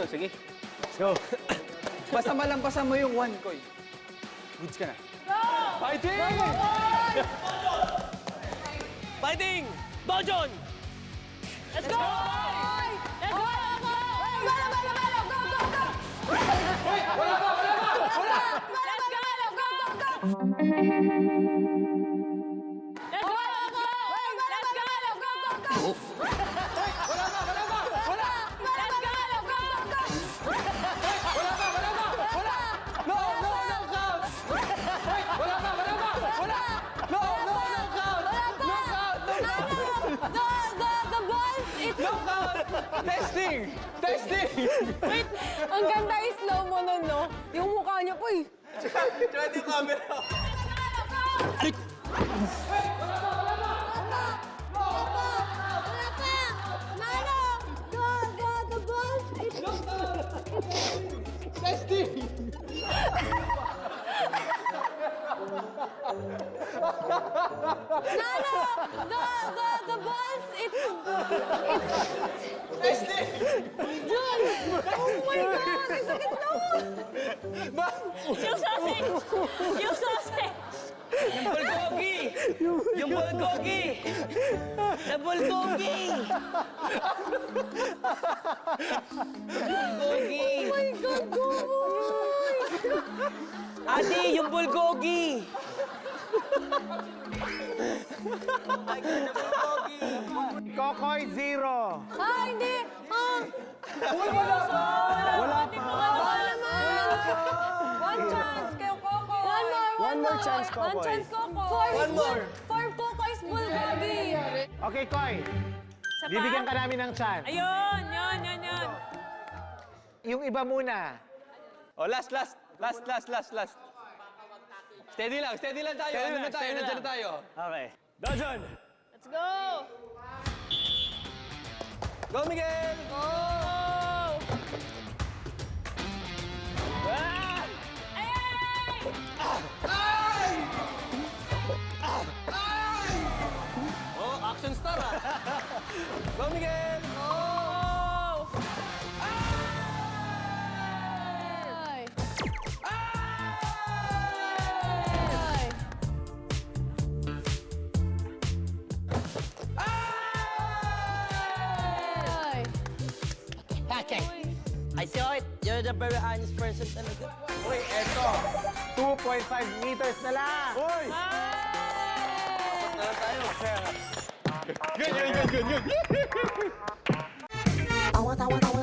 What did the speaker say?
Sige. Let's go. Basta malampasan mo yung 1, Koy. Goods ka na. Fighting! Fighting! Dojon! Let's go! Let's go! Testing! Testing! Wait, ang ganda yung slow mo nun, no? Yung mukha niya po eh. Try yung camera. Testing! The balls, it's... Testing! Oh my God! Ang sakit na! Yung sausage! Yung sausage! Yung bulgogi! Yung bulgogi! Sa bulgogi! Bulgogi! Oh my God, Goboy! Ate, yung bulgogi! Ay, ganda bulgogi! Kokoy, 0. Ah, hindi! Ah! Wala pa. Baka naman! One chance kayo, Coco! One more chance, Coco. One chance, Coco! One more. For Coco's bulgogi! Okay, Koy. Bibigyan ka namin ng chance. Ayun! Yun! Yung iba muna. Oh, last. Steady lang tayo. Ano na tayo, nandiyan na tayo. Okay. Dojon! Let's go! Go, Miguel! Go! Ah! Ay! Oh, action star ah! Go, Miguel! Go! Ay! Ay! Okay. I saw it. You're the very honest person talaga. Uy, eto. 2.5 meters na lang. Uy! Tara tayo. Yun. Tawa, tawa, tawa,